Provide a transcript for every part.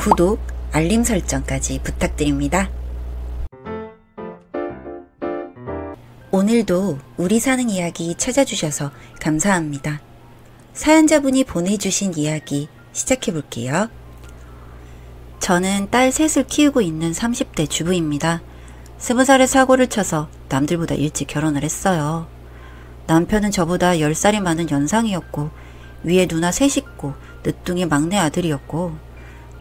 구독, 알림 설정까지 부탁드립니다. 오늘도 우리 사는 이야기 찾아주셔서 감사합니다. 사연자분이 보내주신 이야기 시작해볼게요. 저는 딸 셋을 키우고 있는 30대 주부입니다. 20살에 사고를 쳐서 남들보다 일찍 결혼을 했어요. 남편은 저보다 10살이 많은 연상이었고 위에 누나 셋 있고 늦둥이 막내 아들이었고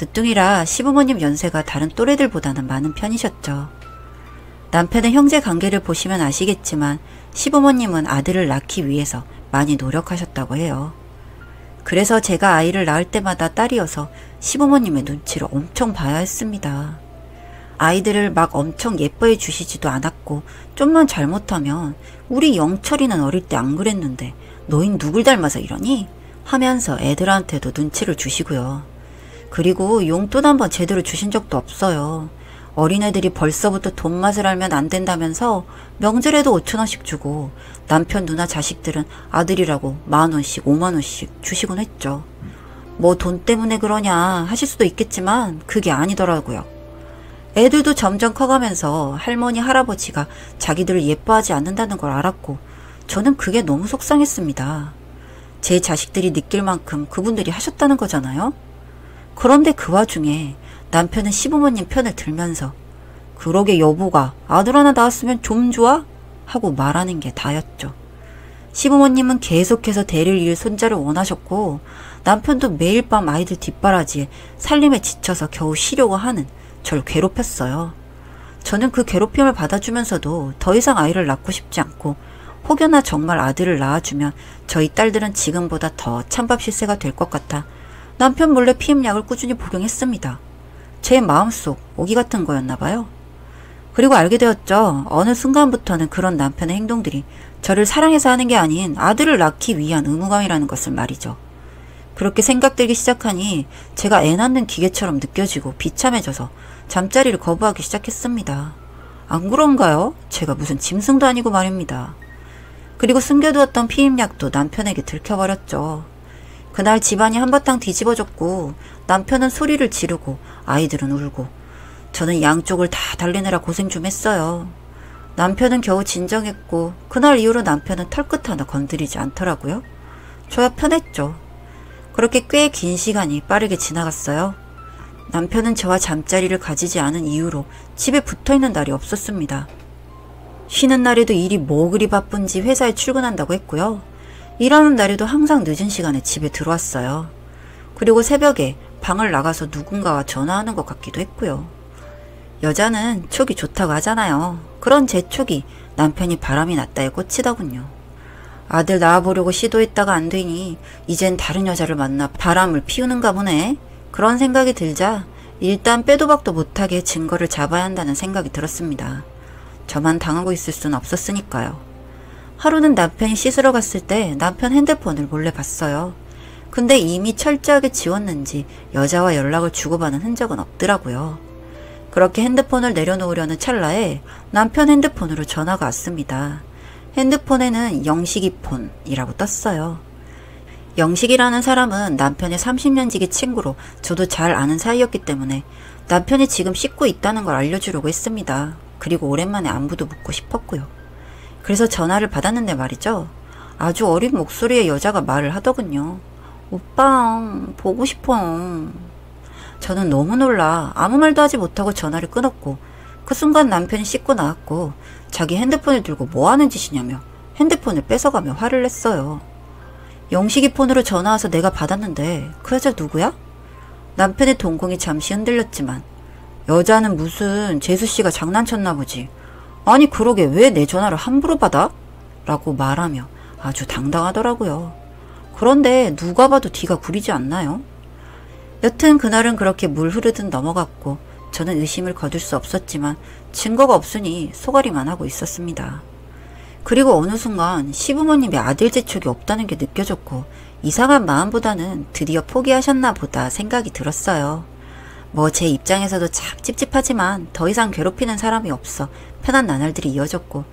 늦둥이라 시부모님 연세가 다른 또래들보다는 많은 편이셨죠. 남편의 형제 관계를 보시면 아시겠지만 시부모님은 아들을 낳기 위해서 많이 노력하셨다고 해요. 그래서 제가 아이를 낳을 때마다 딸이어서 시부모님의 눈치를 엄청 봐야 했습니다. 아이들을 막 엄청 예뻐해 주시지도 않았고 좀만 잘못하면 우리 영철이는 어릴 때 안 그랬는데 너흰 누굴 닮아서 이러니? 하면서 애들한테도 눈치를 주시고요. 그리고 용돈 한번 제대로 주신 적도 없어요. 어린애들이 벌써부터 돈 맛을 알면 안 된다면서 명절에도 5,000원씩 주고 남편 누나 자식들은 아들이라고 10,000원씩 50,000원씩 주시곤 했죠. 뭐 돈 때문에 그러냐 하실 수도 있겠지만 그게 아니더라고요. 애들도 점점 커가면서 할머니 할아버지가 자기들을 예뻐하지 않는다는 걸 알았고 저는 그게 너무 속상했습니다. 제 자식들이 느낄 만큼 그분들이 하셨다는 거잖아요. 그런데 그 와중에 남편은 시부모님 편을 들면서 그러게 여보가 아들 하나 낳았으면 좀 좋아? 하고 말하는 게 다였죠. 시부모님은 계속해서 대를 이을 손자를 원하셨고 남편도 매일 밤 아이들 뒷바라지에 살림에 지쳐서 겨우 쉬려고 하는 절 괴롭혔어요. 저는 그 괴롭힘을 받아주면서도 더 이상 아이를 낳고 싶지 않고 혹여나 정말 아들을 낳아주면 저희 딸들은 지금보다 더 찬밥 실세가 될 것 같아 남편 몰래 피임약을 꾸준히 복용했습니다. 제 마음속 오기 같은 거였나 봐요. 그리고 알게 되었죠. 어느 순간부터는 그런 남편의 행동들이 저를 사랑해서 하는 게 아닌 아들을 낳기 위한 의무감이라는 것을 말이죠. 그렇게 생각들기 시작하니 제가 애 낳는 기계처럼 느껴지고 비참해져서 잠자리를 거부하기 시작했습니다. 안 그런가요? 제가 무슨 짐승도 아니고 말입니다. 그리고 숨겨두었던 피임약도 남편에게 들켜버렸죠. 그날 집안이 한바탕 뒤집어졌고 남편은 소리를 지르고 아이들은 울고 저는 양쪽을 다 달래느라 고생 좀 했어요. 남편은 겨우 진정했고 그날 이후로 남편은 털끝 하나 건드리지 않더라고요. 저야 편했죠. 그렇게 꽤 긴 시간이 빠르게 지나갔어요. 남편은 저와 잠자리를 가지지 않은 이유로 집에 붙어있는 날이 없었습니다. 쉬는 날에도 일이 뭐 그리 바쁜지 회사에 출근한다고 했고요. 일하는 날에도 항상 늦은 시간에 집에 들어왔어요. 그리고 새벽에 방을 나가서 누군가와 전화하는 것 같기도 했고요. 여자는 촉이 좋다고 하잖아요. 그런 제 촉이 남편이 바람이 났다에 꽂히더군요. 아들 낳아보려고 시도했다가 안 되니 이젠 다른 여자를 만나 바람을 피우는가 보네. 그런 생각이 들자 일단 빼도 박도 못하게 증거를 잡아야 한다는 생각이 들었습니다. 저만 당하고 있을 순 없었으니까요. 하루는 남편이 씻으러 갔을 때 남편 핸드폰을 몰래 봤어요. 근데 이미 철저하게 지웠는지 여자와 연락을 주고받은 흔적은 없더라고요. 그렇게 핸드폰을 내려놓으려는 찰나에 남편 핸드폰으로 전화가 왔습니다. 핸드폰에는 영식이폰이라고 떴어요. 영식이라는 사람은 남편의 30년 지기 친구로 저도 잘 아는 사이였기 때문에 남편이 지금 씻고 있다는 걸 알려주려고 했습니다. 그리고 오랜만에 안부도 묻고 싶었고요. 그래서 전화를 받았는데 말이죠. 아주 어린 목소리의 여자가 말을 하더군요. 오빠 보고 싶어. 저는 너무 놀라 아무 말도 하지 못하고 전화를 끊었고 그 순간 남편이 씻고 나왔고 자기 핸드폰을 들고 뭐하는 짓이냐며 핸드폰을 뺏어가며 화를 냈어요. 영식이 폰으로 전화와서 내가 받았는데 그 여자 누구야? 남편의 동공이 잠시 흔들렸지만 여자는 무슨 재수씨가 장난쳤나 보지. 아니 그러게 왜 내 전화를 함부로 받아? 라고 말하며 아주 당당하더라고요. 그런데 누가 봐도 뒤가 구리지 않나요? 여튼 그날은 그렇게 물 흐르듯 넘어갔고 저는 의심을 거둘 수 없었지만 증거가 없으니 소가리만 하고 있었습니다. 그리고 어느 순간 시부모님의 아들 재촉이 없다는 게 느껴졌고 이상한 마음보다는 드디어 포기하셨나 보다 생각이 들었어요. 뭐 제 입장에서도 참 찝찝하지만 더 이상 괴롭히는 사람이 없어 편한 나날들이 이어졌고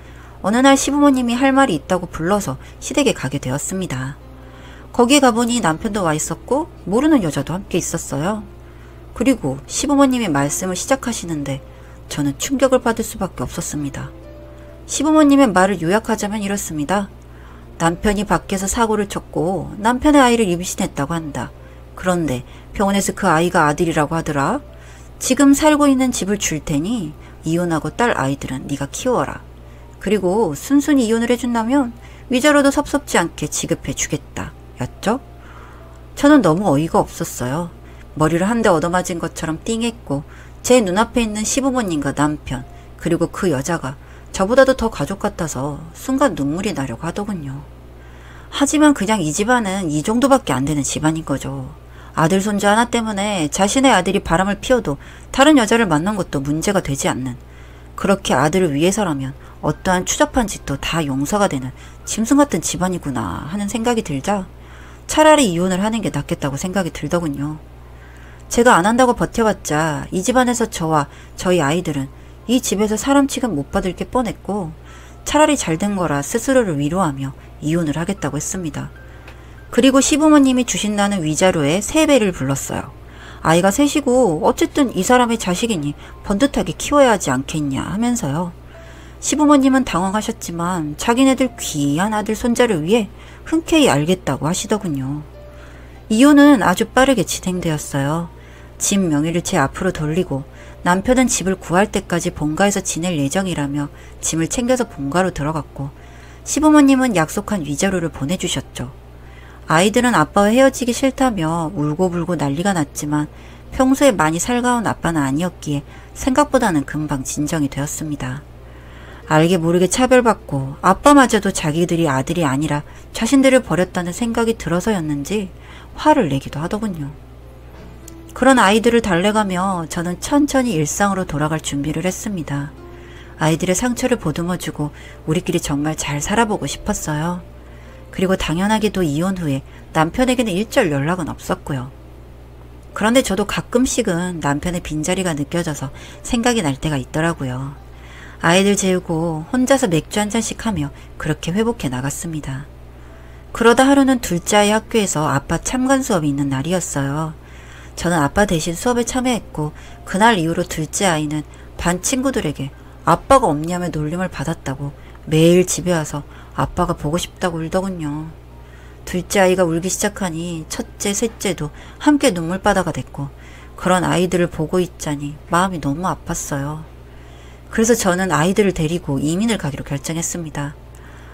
어느 날 시부모님이 할 말이 있다고 불러서 시댁에 가게 되었습니다. 거기에 가보니 남편도 와 있었고 모르는 여자도 함께 있었어요. 그리고 시부모님이 말씀을 시작하시는데 저는 충격을 받을 수밖에 없었습니다. 시부모님의 말을 요약하자면 이렇습니다. 남편이 밖에서 사고를 쳤고 남편의 아이를 임신했다고 한다. 그런데 병원에서 그 아이가 아들이라고 하더라. 지금 살고 있는 집을 줄 테니 이혼하고 딸 아이들은 네가 키워라. 그리고 순순히 이혼을 해준다면 위자료도 섭섭지 않게 지급해 주겠다. 였죠? 저는 너무 어이가 없었어요. 머리를 한 대 얻어맞은 것처럼 띵했고 제 눈앞에 있는 시부모님과 남편 그리고 그 여자가 저보다도 더 가족 같아서 순간 눈물이 나려고 하더군요. 하지만 그냥 이 집안은 이 정도밖에 안 되는 집안인 거죠. 아들 손주 하나 때문에 자신의 아들이 바람을 피워도 다른 여자를 만난 것도 문제가 되지 않는, 그렇게 아들을 위해서라면 어떠한 추잡한 짓도 다 용서가 되는 짐승 같은 집안이구나 하는 생각이 들자 차라리 이혼을 하는 게 낫겠다고 생각이 들더군요. 제가 안 한다고 버텨봤자 이 집안에서 저와 저희 아이들은 이 집에서 사람 취급 못 받을 게 뻔했고 차라리 잘된 거라 스스로를 위로하며 이혼을 하겠다고 했습니다. 그리고 시부모님이 주신다는 위자료에 3배를 불렀어요. 아이가 셋이고 어쨌든 이 사람의 자식이니 번듯하게 키워야 하지 않겠냐 하면서요. 시부모님은 당황하셨지만 자기네들 귀한 아들 손자를 위해 흔쾌히 알겠다고 하시더군요. 이혼은 아주 빠르게 진행되었어요. 집 명의를 제 앞으로 돌리고 남편은 집을 구할 때까지 본가에서 지낼 예정이라며 짐을 챙겨서 본가로 들어갔고 시부모님은 약속한 위자료를 보내주셨죠. 아이들은 아빠와 헤어지기 싫다며 울고불고 난리가 났지만 평소에 많이 살가운 아빠는 아니었기에 생각보다는 금방 진정이 되었습니다. 알게 모르게 차별받고 아빠마저도 자기들이 아들이 아니라 자신들을 버렸다는 생각이 들어서였는지 화를 내기도 하더군요. 그런 아이들을 달래가며 저는 천천히 일상으로 돌아갈 준비를 했습니다. 아이들의 상처를 보듬어주고 우리끼리 정말 잘 살아보고 싶었어요. 그리고 당연하게도 이혼 후에 남편에게는 일절 연락은 없었고요. 그런데 저도 가끔씩은 남편의 빈자리가 느껴져서 생각이 날 때가 있더라고요. 아이들 재우고 혼자서 맥주 한 잔씩 하며 그렇게 회복해 나갔습니다. 그러다 하루는 둘째 아이 학교에서 아빠 참관 수업이 있는 날이었어요. 저는 아빠 대신 수업에 참여했고 그날 이후로 둘째 아이는 반 친구들에게 아빠가 없냐며 놀림을 받았다고 매일 집에 와서 아빠가 보고 싶다고 울더군요. 둘째 아이가 울기 시작하니 첫째, 셋째도 함께 눈물바다가 됐고 그런 아이들을 보고 있자니 마음이 너무 아팠어요. 그래서 저는 아이들을 데리고 이민을 가기로 결정했습니다.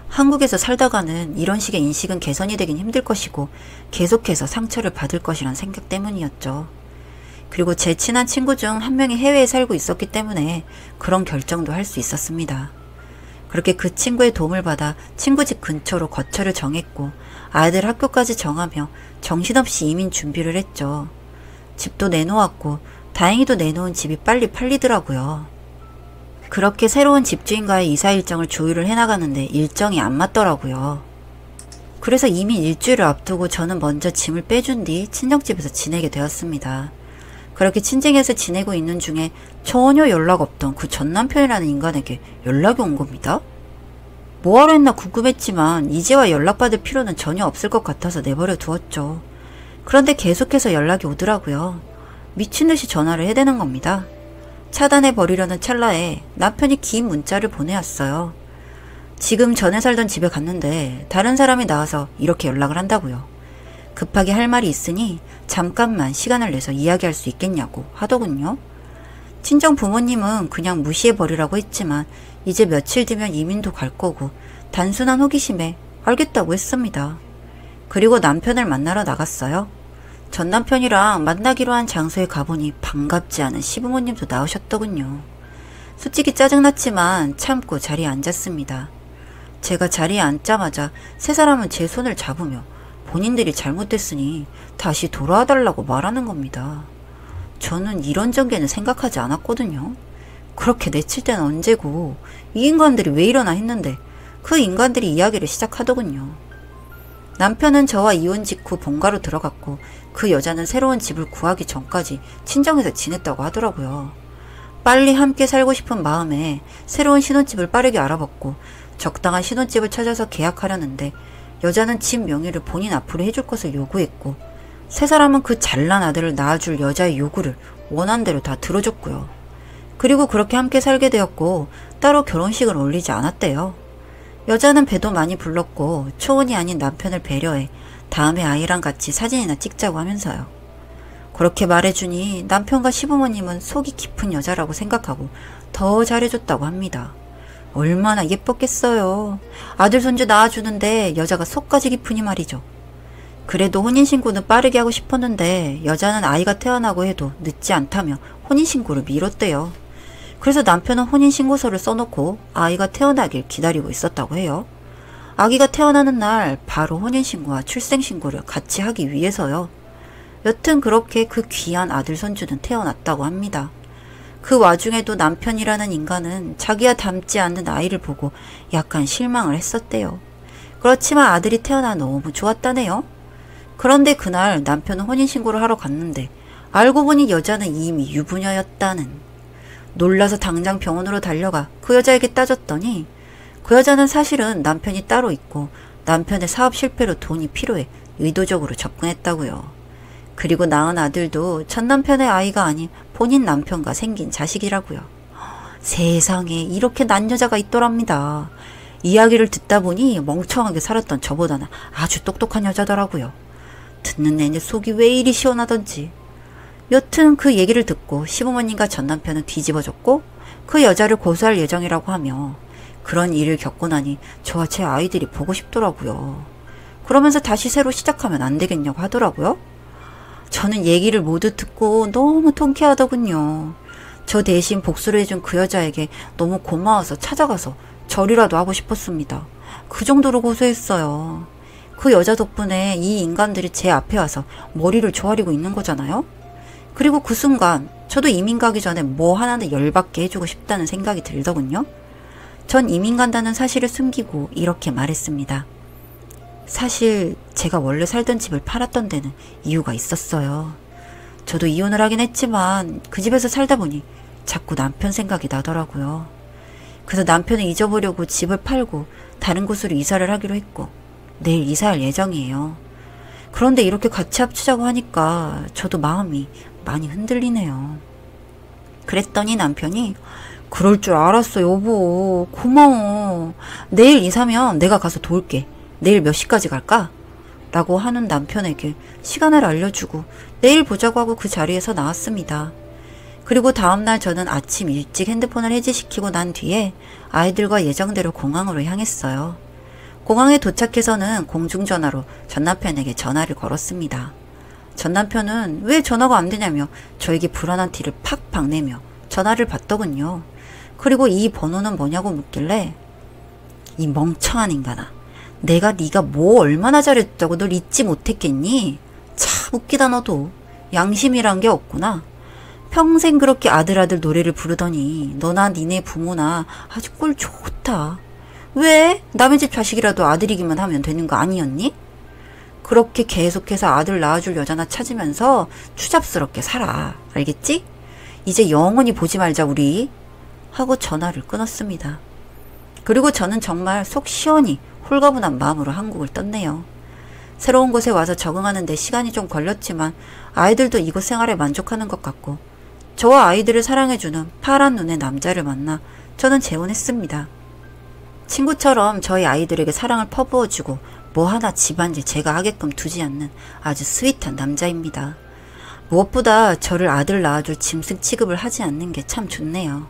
한국에서 살다가는 이런 식의 인식은 개선이 되긴 힘들 것이고 계속해서 상처를 받을 것이란 생각 때문이었죠. 그리고 제 친한 친구 중 한 명이 해외에 살고 있었기 때문에 그런 결정도 할 수 있었습니다. 그렇게 그 친구의 도움을 받아 친구 집 근처로 거처를 정했고 아이들 학교까지 정하며 정신없이 이민 준비를 했죠. 집도 내놓았고 다행히도 내놓은 집이 빨리 팔리더라고요. 그렇게 새로운 집주인과의 이사 일정을 조율을 해나가는데 일정이 안 맞더라고요. 그래서 이민 일주일을 앞두고 저는 먼저 짐을 빼준 뒤 친정집에서 지내게 되었습니다. 그렇게 친정에서 지내고 있는 중에 전혀 연락 없던 그 전남편이라는 인간에게 연락이 온 겁니다. 뭐하러 했나 궁금했지만 이제와 연락받을 필요는 전혀 없을 것 같아서 내버려 두었죠. 그런데 계속해서 연락이 오더라고요. 미친듯이 전화를 해대는 겁니다. 차단해버리려는 찰나에 남편이 긴 문자를 보내왔어요. 지금 전에 살던 집에 갔는데 다른 사람이 나와서 이렇게 연락을 한다고요. 급하게 할 말이 있으니 잠깐만 시간을 내서 이야기할 수 있겠냐고 하더군요. 친정 부모님은 그냥 무시해버리라고 했지만 이제 며칠 뒤면 이민도 갈 거고 단순한 호기심에 알겠다고 했습니다. 그리고 남편을 만나러 나갔어요. 전 남편이랑 만나기로 한 장소에 가보니 반갑지 않은 시부모님도 나오셨더군요. 솔직히 짜증났지만 참고 자리에 앉았습니다. 제가 자리에 앉자마자 세 사람은 제 손을 잡으며 본인들이 잘못됐으니 다시 돌아와달라고 말하는 겁니다. 저는 이런 전개는 생각하지 않았거든요. 그렇게 내칠 때는 언제고 이 인간들이 왜 이러나 했는데 그 인간들이 이야기를 시작하더군요. 남편은 저와 이혼 직후 본가로 들어갔고 그 여자는 새로운 집을 구하기 전까지 친정에서 지냈다고 하더라고요. 빨리 함께 살고 싶은 마음에 새로운 신혼집을 빠르게 알아봤고 적당한 신혼집을 찾아서 계약하려는데 여자는 집 명의를 본인 앞으로 해줄 것을 요구했고 세 사람은 그 잘난 아들을 낳아줄 여자의 요구를 원한 대로 다 들어줬고요. 그리고 그렇게 함께 살게 되었고 따로 결혼식을 올리지 않았대요. 여자는 배도 많이 불렀고 초혼이 아닌 남편을 배려해 다음에 아이랑 같이 사진이나 찍자고 하면서요. 그렇게 말해주니 남편과 시부모님은 속이 깊은 여자라고 생각하고 더 잘해줬다고 합니다. 얼마나 예뻤겠어요. 아들 손주 낳아주는데 여자가 속까지 깊으니 말이죠. 그래도 혼인신고는 빠르게 하고 싶었는데 여자는 아이가 태어나고 해도 늦지 않다며 혼인신고를 미뤘대요. 그래서 남편은 혼인신고서를 써놓고 아이가 태어나길 기다리고 있었다고 해요. 아기가 태어나는 날 바로 혼인신고와 출생신고를 같이 하기 위해서요. 여튼 그렇게 그 귀한 아들 손주는 태어났다고 합니다. 그 와중에도 남편이라는 인간은 자기와 닮지 않는 아이를 보고 약간 실망을 했었대요. 그렇지만 아들이 태어나 너무 좋았다네요. 그런데 그날 남편은 혼인신고를 하러 갔는데 알고 보니 여자는 이미 유부녀였다는. 놀라서 당장 병원으로 달려가 그 여자에게 따졌더니 그 여자는 사실은 남편이 따로 있고 남편의 사업 실패로 돈이 필요해 의도적으로 접근했다고요. 그리고 낳은 아들도 전 남편의 아이가 아닌 본인 남편과 생긴 자식이라고요. 세상에 이렇게 난 여자가 있더랍니다. 이야기를 듣다 보니 멍청하게 살았던 저보다는 아주 똑똑한 여자더라고요. 듣는 내내 속이 왜 이리 시원하던지. 여튼 그 얘기를 듣고 시부모님과 전 남편은 뒤집어졌고 그 여자를 고소할 예정이라고 하며 그런 일을 겪고 나니 저와 제 아이들이 보고 싶더라고요. 그러면서 다시 새로 시작하면 안 되겠냐고 하더라고요. 저는 얘기를 모두 듣고 너무 통쾌하더군요. 저 대신 복수를 해준 그 여자에게 너무 고마워서 찾아가서 절이라도 하고 싶었습니다. 그 정도로 고소했어요. 그 여자 덕분에 이 인간들이 제 앞에 와서 머리를 조아리고 있는 거잖아요. 그리고 그 순간 저도 이민 가기 전에 뭐 하나는 열받게 해주고 싶다는 생각이 들더군요. 전 이민 간다는 사실을 숨기고 이렇게 말했습니다. 사실 제가 원래 살던 집을 팔았던 데는 이유가 있었어요. 저도 이혼을 하긴 했지만 그 집에서 살다 보니 자꾸 남편 생각이 나더라고요. 그래서 남편을 잊어보려고 집을 팔고 다른 곳으로 이사를 하기로 했고 내일 이사할 예정이에요. 그런데 이렇게 같이 합치자고 하니까 저도 마음이 많이 흔들리네요. 그랬더니 남편이 그럴 줄 알았어 여보. 고마워. 내일 이사면 내가 가서 도울게. 내일 몇 시까지 갈까? 라고 하는 남편에게 시간을 알려주고 내일 보자고 하고 그 자리에서 나왔습니다. 그리고 다음날 저는 아침 일찍 핸드폰을 해지시키고 난 뒤에 아이들과 예정대로 공항으로 향했어요. 공항에 도착해서는 공중전화로 전 남편에게 전화를 걸었습니다. 전 남편은 왜 전화가 안 되냐며 저에게 불안한 티를 팍팍 내며 전화를 받더군요. 그리고 이 번호는 뭐냐고 묻길래 이 멍청한 인간아. 내가 네가 뭐 얼마나 잘했다고 널 잊지 못했겠니? 참 웃기다 너도. 양심이란 게 없구나. 평생 그렇게 아들 노래를 부르더니 너나 니네 부모나 아주 꼴 좋다. 왜? 남의 집 자식이라도 아들이기만 하면 되는 거 아니었니? 그렇게 계속해서 아들 낳아줄 여자나 찾으면서 추잡스럽게 살아. 알겠지? 이제 영원히 보지 말자 우리. 하고 전화를 끊었습니다. 그리고 저는 정말 속 시원히 홀가분한 마음으로 한국을 떴네요. 새로운 곳에 와서 적응하는 데 시간이 좀 걸렸지만 아이들도 이곳 생활에 만족하는 것 같고 저와 아이들을 사랑해주는 파란 눈의 남자를 만나 저는 재혼했습니다. 친구처럼 저희 아이들에게 사랑을 퍼부어주고 뭐 하나 집안일 제가 하게끔 두지 않는 아주 스윗한 남자입니다. 무엇보다 저를 아들 낳아줄 짐승 취급을 하지 않는 게 참 좋네요.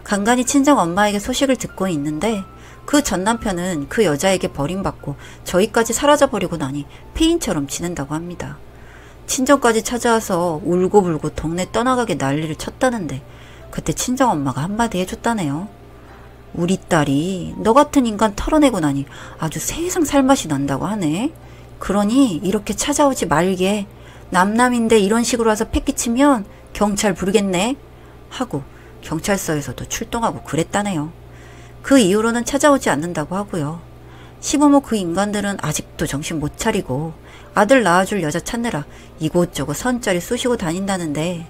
간간히 친정 엄마에게 소식을 듣고 있는데 그 전 남편은 그 여자에게 버림받고 저희까지 사라져버리고 나니 폐인처럼 지낸다고 합니다. 친정까지 찾아와서 울고불고 동네 떠나가게 난리를 쳤다는데 그때 친정엄마가 한마디 해줬다네요. 우리 딸이 너 같은 인간 털어내고 나니 아주 세상 살맛이 난다고 하네. 그러니 이렇게 찾아오지 말게. 남남인데 이런 식으로 와서 패기치면 경찰 부르겠네. 하고 경찰서에서도 출동하고 그랬다네요. 그 이후로는 찾아오지 않는다고 하고요. 시부모 그 인간들은 아직도 정신 못 차리고 아들 낳아줄 여자 찾느라 이곳저곳 선자리 쑤시고 다닌다는데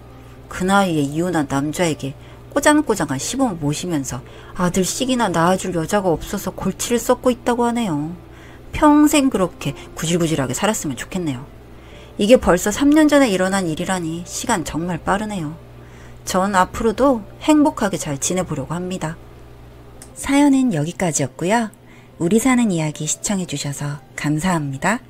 그 나이에 이혼한 남자에게 꼬장꼬장한 시부모 모시면서 아들 씩이나 낳아줄 여자가 없어서 골치를 썩고 있다고 하네요. 평생 그렇게 구질구질하게 살았으면 좋겠네요. 이게 벌써 3년 전에 일어난 일이라니 시간 정말 빠르네요. 전 앞으로도 행복하게 잘 지내보려고 합니다. 사연은 여기까지였고요. 우리 사는 이야기 시청해주셔서 감사합니다.